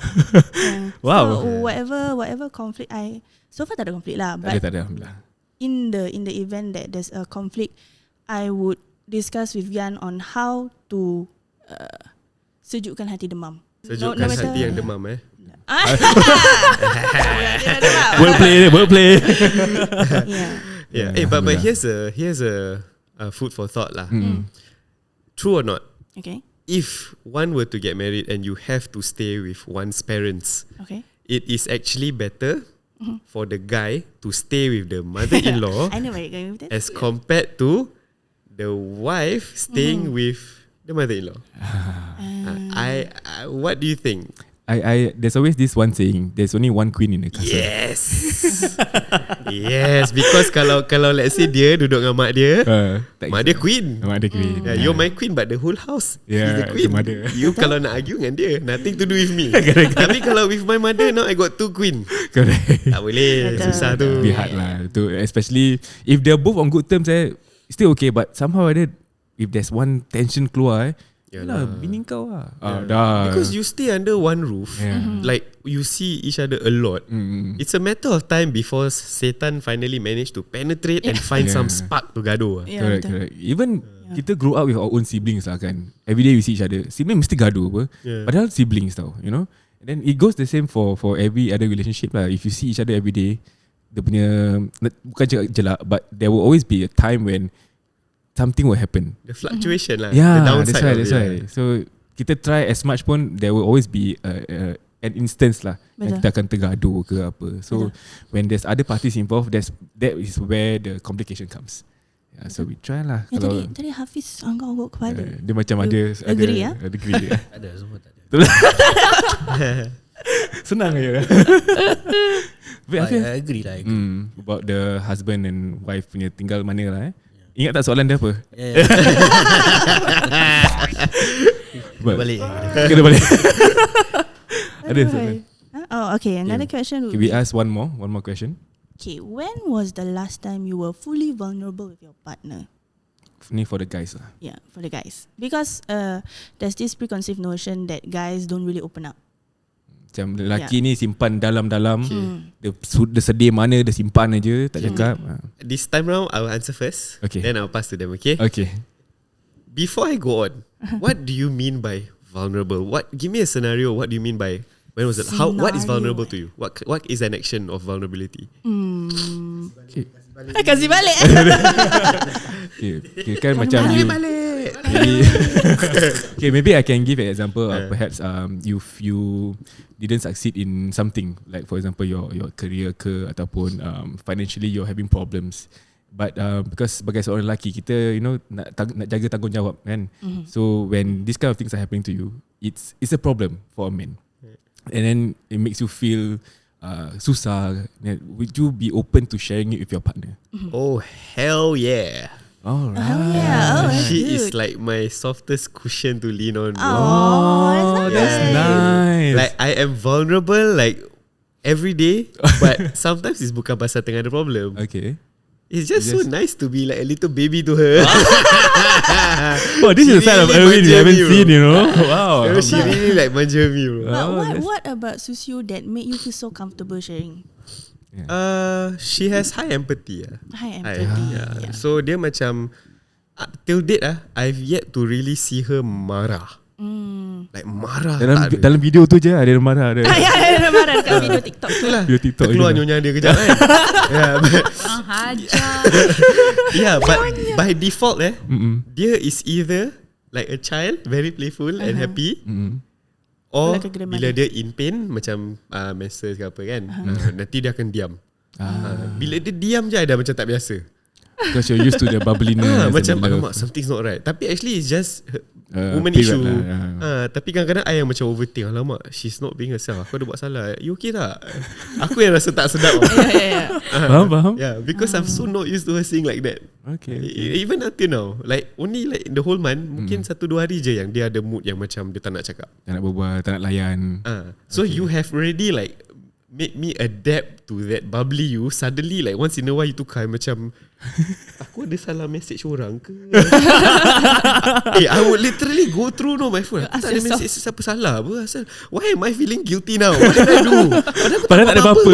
Wow. So whatever conflict, so far tak ada conflict lah. But tak ada, alhamdulillah. In the event that there's a conflict, I would discuss with Yan on how to sejukkan hati the mom. Sejukkan hati yang demam Wordplay. Yeah. But here's a food for thought lah. True or not? Okay. If one were to get married and you have to stay with one's parents, Okay. it is actually better for the guy to stay with the mother-in-law I know where you're going with that. as compared to the wife staying with the mother-in-law. I what do you think? There's always this one saying, there's only one queen in the castle. Yes. Yes, because kalau let's say dia duduk dengan mak dia, mak dia queen. Mak dia queen. You're my queen, but the whole house is the queen. the mother. You kalau nak argue dengan dia, nothing to do with me. Tapi kalau with my mother, now I got 2 queen. Correct. Tak boleh, susah tu. Be hard lah. Especially if they're both on good terms, still okay. But somehow if there's one tension keluar, yalah, bini kau lah. Dah. Because you stay under one roof, like you see each other a lot. It's a matter of time before Satan finally manage to penetrate and find some spark to gaduh. Correct. Even kita grow up with our own siblings lah kan. Every day we see each other. Sibling mesti gaduh apa. Padahal siblings tau, you know. And then it goes the same for every other relationship lah. If you see each other every day, dia punya bukan jelak, but there will always be a time when something will happen. The fluctuation lah. Yeah, the downside that's right. So kita try as much pun, there will always be an instance lah yang kita akan tergaduh ke apa. So when there's other parties involved, that is where the complication comes. So we try lah. Kalau Tadi Hafiz angguk kepala. dia macam ada agree, agree. Ada semua tak ada. Senang je. I agree lah. About the husband and wife punya tinggal mana lah. Ingat tak soalan dia apa? Balik. Kena balik. Ada soalan. Oh, okay. Another question would Okay, we be, ask one more question. okay, when was the last time you were fully vulnerable with your partner? Ni for the guys lah. Yeah, for the guys. Because there's this preconceived notion that guys don't really open up. Macam lelaki ni simpan dalam-dalam. Dia sedih mana dia simpan aja, tak cakap. This time round I will answer first. Okay. Then I'll pass to them. Okay. Before I go on, what do you mean by vulnerable? Give me a scenario. What do you mean by when was it? What is vulnerable to you? What is an action of vulnerability? Kasih balik. Okay, kan macam you maybe I can give an example of perhaps you didn't succeed in something, like for example your career ke ataupun financially you're having problems, but because sebagai seorang lelaki kita nak jaga tanggungjawab kan. So when this kind of things are happening to you, it's a problem for a man, and then it makes you feel susah. Would you be open to sharing it with your partner? Oh hell yeah. All right. Oh yeah. She is like my softest cushion to lean on. Oh, that's nice. Like I am vulnerable like every day, but sometimes it's bukan pasal tengah ada problem. Okay. It's just so nice to be like a little baby to her. Oh, this is a side of Erwin you haven't seen, you know. Wow. She really like manja me, bro. But what about Suxiu that made you feel so comfortable sharing? She has high empathy. High empathy. Yeah. So dia macam till date I've yet to really see her marah. Like marah. Dalam video tu je ada marah ada. Ada marah dekat video TikTok tu lah. Video TikTok keluar nyonya dia kejap kan. Yeah, but by default dia is either like a child, very playful and happy, or bila dia in pain macam menses ke apa kan, nanti dia akan diam. Bila dia diam je ada macam tak biasa. Because you're used to the bubbliness. Macam alamak, something's not right. Tapi actually it's just woman issue lah, tapi kadang-kadang I yang macam overthink. Alamak, she's not being herself. Aku ada buat salah. You okay tak? Aku yang rasa tak sedap. Faham? Yeah, because I'm so not used to her saying like that. Okay. Even until now, like only like the whole month, mungkin 1-2 hari je yang dia ada mood yang macam dia tak nak cakap, tak nak berbual, tak nak layan. So you have already like made me adapt to that bubbly you. Suddenly like once in a while you tukar macam aku ada salah message orang ke? I would literally go through my phone. Aku tak ada message siapa salah apa. Why am I feeling guilty now? What did I do? Padahal tak ada apa-apa.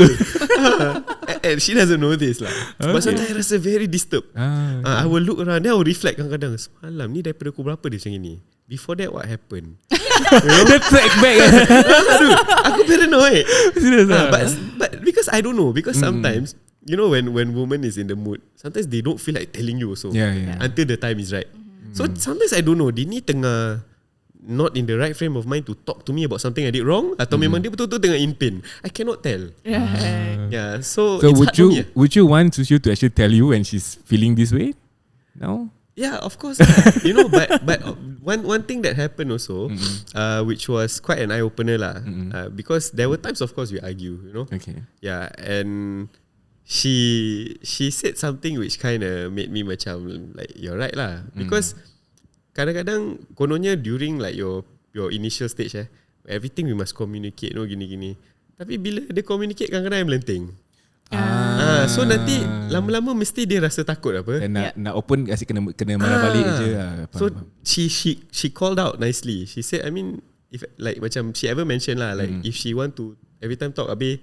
And she doesn't know this lah. But sometimes I rasa very disturbed. I will look around, then I will reflect kadang-kadang, semalam ni daripada pukul berapa dia macam ni? Before that what happened? Dia track back. Aduh, aku paranoid. But because I don't know, because sometimes you know when woman is in the mood, sometimes they don't feel like telling you also until the time is right. So sometimes I don't know, dia ni tengah not in the right frame of mind to talk to me about something I did wrong, atau memang dia betul-betul tengah in pain. I cannot tell. Yeah, so it's hard for me. Would you want Suxiu to actually tell you when she's feeling this way? No? Yeah, of course. You know, but one thing that happened also, which was quite an eye opener lah, because there were times, of course, we argue. You know. Okay. Yeah, and she said something which kind of made me macam like you're right lah, because kadang-kadang kononnya during like your initial stage everything we must communicate, no gini-gini. Tapi bila dia communicate kadang-kadang I'm melenting. So nanti lama-lama mesti dia rasa takut apa. Dan nak open kasi kena marah balik je. So she called out nicely. She said, I mean, if like macam she ever mentioned lah, like if she want to every time talk abe,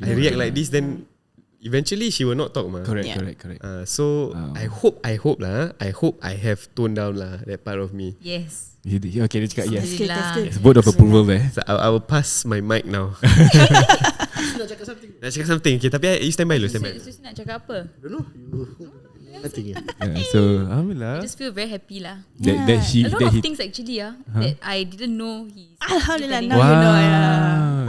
I react like this, then eventually she will not talk mah. Correct. So I hope I have toned down lah that part of me. Yes. Okay, dia cakap yes. That's good. It's vote of approval there. So I will pass my mic now. Nak cakap something. Okay, tapi you stand by dulu. Susi nak cakap apa? Don't know. Nothing. So alhamdulillah. I just feel very happy lah. That A lot of things actually that I didn't know he's Alhamdulillah, depending now on. you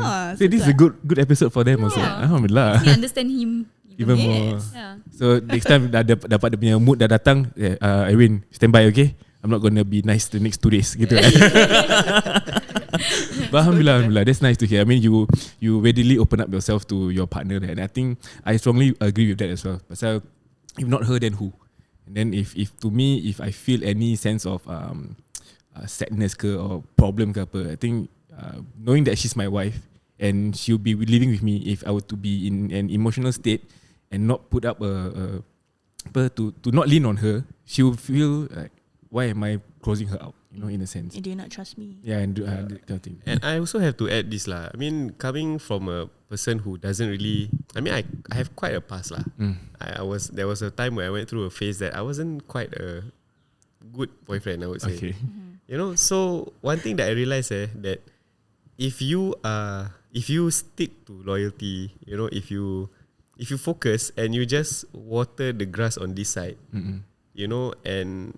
know. So this is a good episode for them also. Alhamdulillah. We understand him Even more. Yeah. So next time dapat dia punya mood dah datang, Erwin, stand by, okay? I'm not gonna be nice the next 2 days gitu. But alhamdulillah, that's nice to hear. I mean, you readily open up yourself to your partner, and I think I strongly agree with that as well. Pasal if not her, then who? And then if to me, if I feel any sense of sadness ke or problem ke apa, I think knowing that she's my wife and she'll be living with me, if I were to be in an emotional state and not put up to not lean on her, she will feel like, why am I closing her out? You know, in a sense. Do you not trust me? Yeah, and that kind of thing. And I also have to add this lah. I mean, coming from a person who doesn't really, I mean, I have quite a past lah. There was a time where I went through a phase that I wasn't quite a good boyfriend, I would say. Okay. You know, so one thing that I realized that if you stick to loyalty, you know, if you focus and you just water the grass on this side, you know, and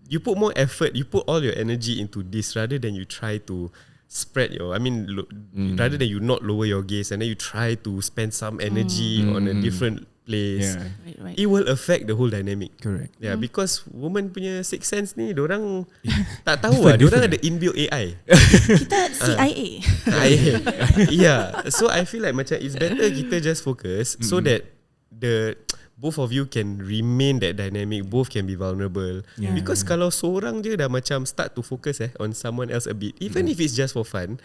you put more effort, you put all your energy into this rather than you try to spread your, rather than you not lower your gaze and then you try to spend some energy on a different place. Yeah. Right. It will affect the whole dynamic. Correct. Yeah, because woman punya sixth sense ni, dorang tak tahu lah, dorang ada inbuilt AI. Kita CIA. Yeah, so I feel like macam it's better kita just focus so that both of you can remain that dynamic, both can be vulnerable. Yeah. Because kalau seorang je dah macam start to focus on someone else a bit, even if it's just for fun,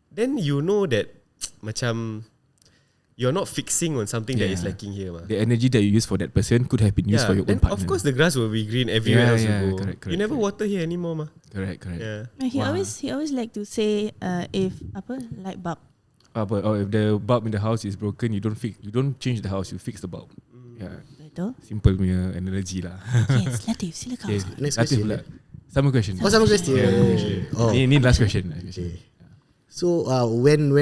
then you know that macam you're not fixing on something that is lacking here. The energy that you use for that person could have been used for your own then partner. of course the grass will be green everywhere else you go. Correct, you never water here anymore Correct. Yeah. He always like to say if light bulb. Or if the bulb in the house is broken, you don't change the house, you fix the bulb. Yeah. Betul. Simple punya analogy lah. Yes, Latiif, silakan. Okay. Next Latiif question. pula. Sama question. Sama question. Ini last question. Okay. So when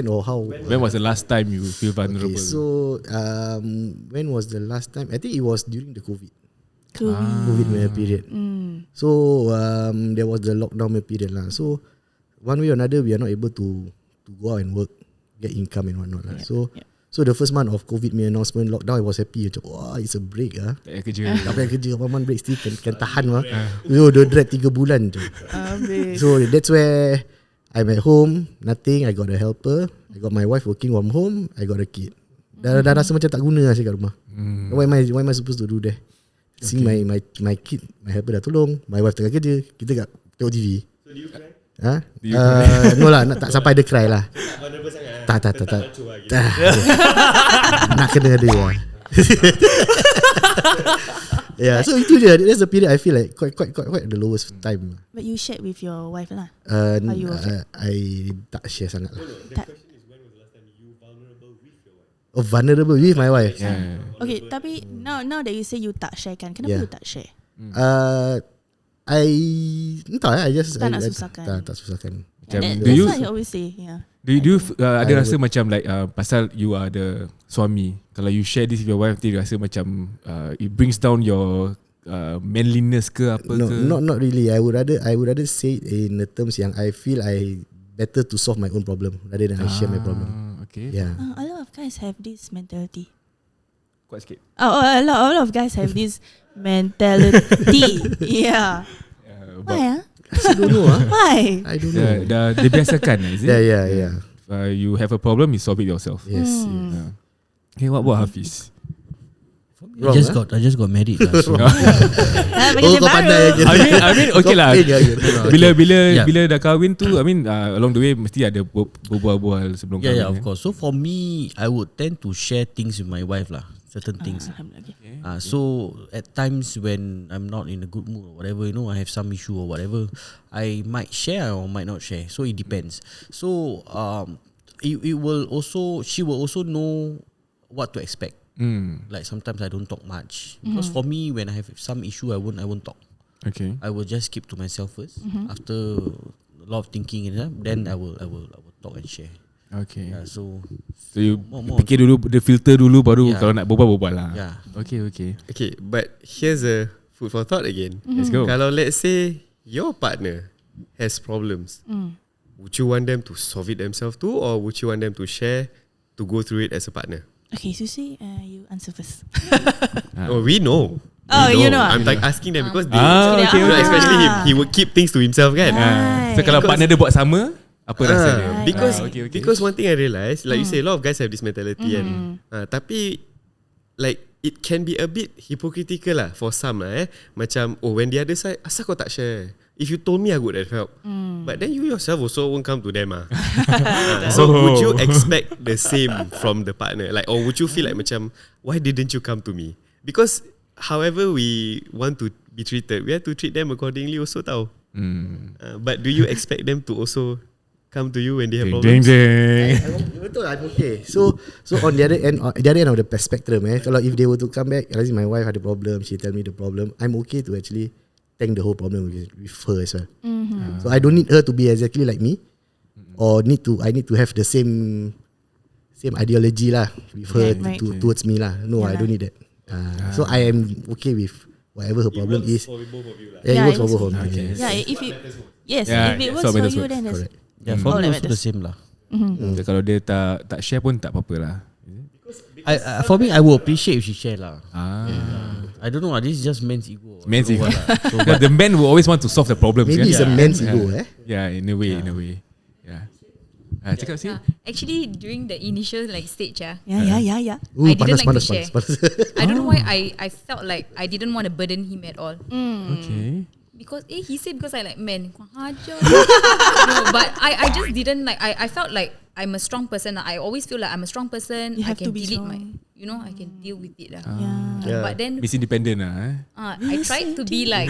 or how? When was the last time you feel vulnerable? Okay, so when was the last time? I think it was during the COVID period. So there was the lockdown period lah. So one way or another, we are not able to go out and work, get income and whatnot lah. So the first month of COVID announcement lockdown, I was happy. Macam, wah, it's a break ah. Tak payah kerja. Tak payah kerja, one break still can tahan mah. So the dread 3 bulan tu. So that's where I'm at home, nothing. I got a helper. I got my wife working from home. I got a kid. Dah rasa macam tak guna lah saya kat rumah. Why am I supposed to do that? Seeing my kid, my helper dah tolong, my wife tengah kerja, kita kat tengok TV. So do you cry? No lah, tak sampai ada cry lah. Tak. Nak kena ada lah. Yeah, so itu je. That's the period I feel like quite the lowest time. But you shared with your wife lah. I tak share sangat lah. The question is, when was the last time you vulnerable with your wife? vulnerable with my wife. Okay, tapi now that you say you tak share kan, kenapa you tak share? Entah, I just Tak nak susahkan. Tak susahkan. That's Do you what you always say. Yeah. Do you ada rasa macam like pasal you are the suami, kalau you share this with your wife, you rasa macam it brings down your manliness ke apa No, ke? not really. I would rather say it in the terms yang I feel I better to solve my own problem rather than I share my problem. Okay. Yeah. A lot of guys have this mentality. Kuat sikit. A lot of guys have this mentality. Yeah. Why? I don't know. Why? I don't know. Dah dibiasakan, is it? Yeah. You have a problem, you solve it yourself. Yes. Okay, what about Hafiz? Wrong, I just got married lah. So kau pandai je. I mean okay lah. Okay. Bila dah kahwin tu, I mean along the way mesti ada berbual-bual sebelum kahwin. of course. So for me, I would tend to share things with my wife lah. Certain things. So at times when I'm not in a good mood or whatever, I have some issue or whatever, I might share or might not share. So it depends. So it will also, she will also know what to expect. Like sometimes I don't talk much because for me, when I have some issue, I won't talk. Okay. I will just keep to myself first. After a lot of thinking, then I will talk and share. Okay. So you more. fikir dulu, dia filter dulu baru kalau nak berbual lah. Yeah. Okay. Okay, but here's a food for thought again. Let's go. Kalau let's say your partner has problems, would you want them to solve it themselves too, or would you want them to share, to go through it as a partner? Okay, Susie, you answer first. Oh, we know. Oh, We you know. I'm like asking them because they, okay. especially him, he would keep things to himself, kan? So kalau partner dia buat sama, apa rasanya? Because one thing I realised, like you say, a lot of guys have this mentality, and tapi like it can be a bit hypocritical lah for some lah. Macam when the other side, asal kau tak share? If you told me, I would have helped. But then you yourself also won't come to them. So would you expect the same from the partner? Like, or would you feel like macam, why didn't you come to me? Because however we want to be treated, we have to treat them accordingly also tau. But do you expect them to also come to you when they have problems? Betul, I'm okay. So on the other end of the spectrum, kalau if they were to come back, let's say my wife had a problem, she tell me the problem, I'm okay to actually tank the whole problem with her as well. So I don't need her to be exactly like me, or I need to have the same ideology lah with her towards me lah. No, I don't need that. So I am okay with whatever her problem is. For both of you lah. Yeah, it works for both of me. Okay. Yeah, if it works so for that's you, what- then that's For me also the same lah. Kalau dia tak share pun tak apa-apa lah. For me, I will appreciate if she share lah. I don't know. This is just men's ego. Men's ego. So, The men will always want to solve the problems. Maybe it's a man's ego, Yeah, in a way. Yeah. Cakap sih. Actually, during the initial stage, Yeah. I didn't like to share. Panas. I don't know why I felt like I didn't want to burden him at all. Okay. Because he said because I like men. No, but I just didn't like. I felt like I'm a strong person. I always feel like I'm a strong person. You have I can to be delete strong. I can deal with it lah. Yeah. But then Miss Independent lah. I tried to be like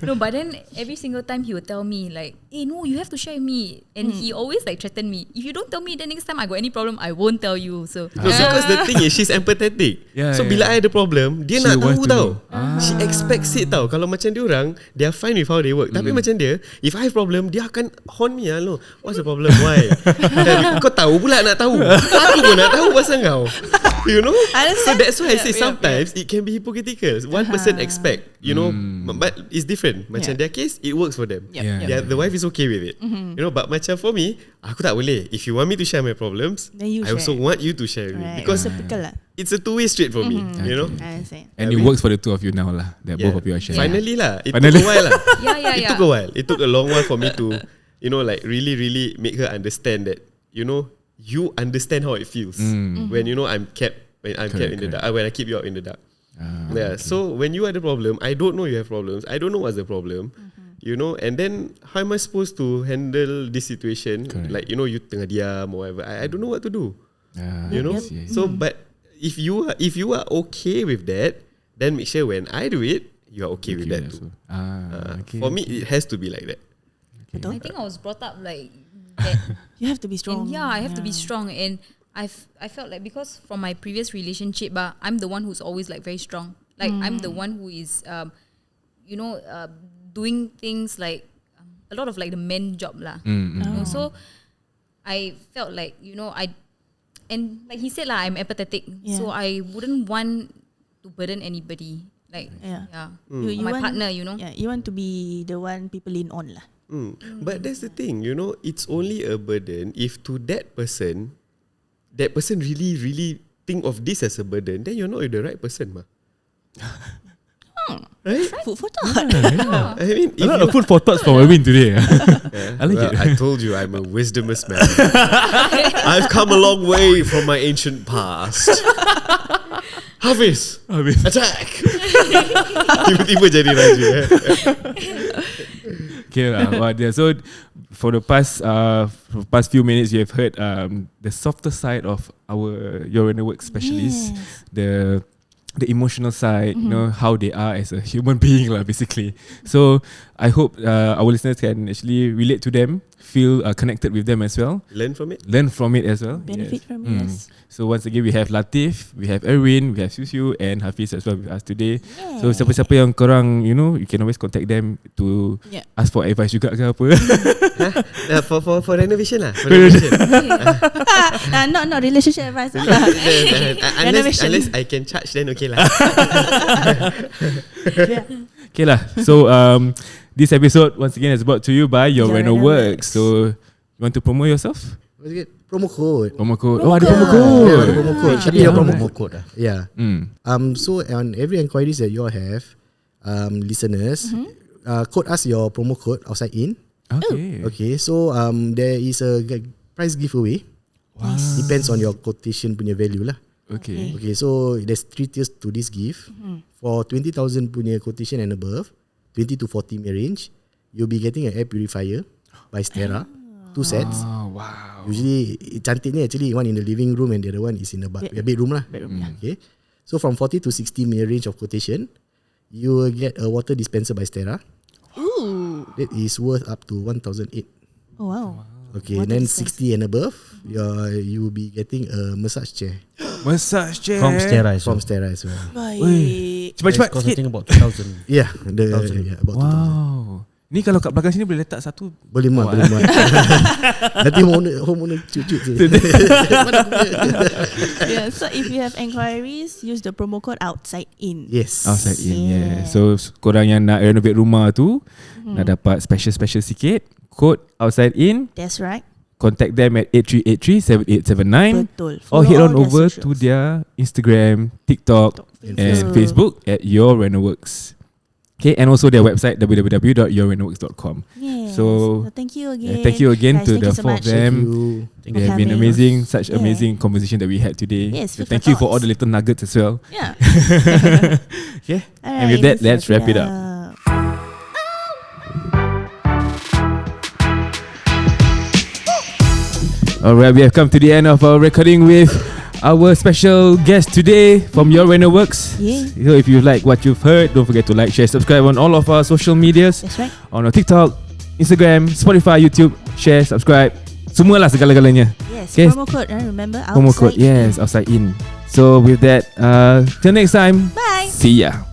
no, but then every single time he would tell me like, "Hey, no, you have to share with me," and he always threaten me. If you don't tell me, then next time I got any problem, I won't tell you. So No, because the thing is she's empathetic. So bila I ada problem, dia She nak wants tahu to tau. know. She expects it tau. Kalau macam dia orang, they are fine with how they work. Tapi macam dia, if I have problem, dia akan horn me no. What's the problem? Why? Dan kau tahu pula nak tahu. Aku pun nak tahu pasal kau. You know? So that's why I say sometimes it can be hypocritical. One person expect, but it's different. Macam their case, it works for them. The wife is okay with it. But macam for me, aku tak boleh. If you want me to share my problems, Then you I also share. want you to share with me. Because typical lah. it's a two-way street for me, you know. I understand. And it works for the two of you now lah. That both of you are sharing. Finally lah. It Finally. took a while lah. Yeah. It took a while. It took a long while for me to, like really make her understand that, you understand how it feels when I'm kept kept in the dark. When I keep you up in the dark. So when you had a problem, I don't know you have problems. I don't know what's the problem. And then how am I supposed to handle this situation? Correct. Like you tengah diam or whatever. I don't know what to do. I see. So but if you are okay with that, then make sure when I do it, you are okay with that too. Okay. For me, it has to be like that. I think I was brought up like that. You have to be strong. And I have to be strong, and I felt like because from my previous relationship, I'm the one who's always like very strong. Like I'm the one who is, doing things like a lot of like the men job lah. You know? So I felt like and like he said lah, I'm empathetic. So I wouldn't want to burden anybody. Like my partner, Yeah, you want to be the one people lean on lah. But that's the thing, it's only a burden if to that person really, really think of this as a burden, then you're not the right person, ma. Right? Food for thought. I mean, a lot of food for thoughts from Erwin today. I like it. I told you I'm a wisdomous man. I've come a long way from my ancient past. Hafiz, attack! Tiba-tiba jadi raja. Okay lah. So for the past few minutes, you have heard the softer side of our Your Reno Works specialists, the emotional side, how they are as a human being lah, basically. So I hope our listeners can actually relate to them, feel connected with them as well. Learn from it as well. Benefit from it. Yes. So once again, we have Latiif, we have Erwin, we have Suxiu and Hafiz as well with us today. So siapa-siapa yang korang, you can always contact them to ask for advice juga ke apa. For renovation lah. For renovation. Not relationship advice. Unless I can charge, then okay lah. Okay lah. So this episode once again is brought to you by Your Reno Works. So you want to promote yourself? Promo code. Oh, ada promo code. Ada promo code. Actually, promo code lah. Yeah. So on every inquiries that you all have, listeners, quote us your promo code outside in. Okay. So there is a prize giveaway. Wow. Depends on your quotation punya value lah. Okay. So there's 3 tiers to this gift. For 20,000 punya quotation and above, 20 to 40 range, you'll be getting an air purifier by Stera, 2 sets. Wow. Usually cantiknya actually one in the living room and the other one is in the bedroom lah. Okay. So from 40 to 60 range of quotation, you will get a water dispenser by Stera. Ooh. That is worth up to 1,008. Oh wow. Okay, Water then dispenser. 60 and above, you will be getting a massage chair Massage chair From Stera as from well. Stera as well. Baik. Cepat-cepat Cost I sikit. think about 2,000. Yeah, about 2,000. Wow. Ni kalau kat belakang sini boleh letak satu. Boleh muat. Nanti homeowner cucut je. So if you have inquiries, use the promo code OUTSIDEIN. Yes. Outside in, So korang yang nak renovate rumah tu, nak dapat special sikit, code outside in. That's right. Contact them at 8383-7879. Betul. Or head on Follow over their to socials. their Instagram, TikTok and Facebook at Your Reno Works. Okay, and also their website www.yourrenoworks.com. Yes. So thank you again. thank you again Guys, to thank the you so four much. of them. Thank They have been coming. amazing, such amazing conversation that we had today. Yes, so food thank for you for all thoughts. the little nuggets as well. Yeah. Okay, and Alright, with that, let's wrap it up. Alright, we have come to the end of our recording with our special guest today from Your Reno Works. Yeah. So if you like what you've heard, don't forget to like, share, subscribe on all of our social medias. That's right. On our TikTok, Instagram, Spotify, YouTube. Share, subscribe, semualah segala-galanya. Yes. Okay. Promo code. Remember Promo code, outside in. yes, outside in. So with that, till next time. Bye. See ya.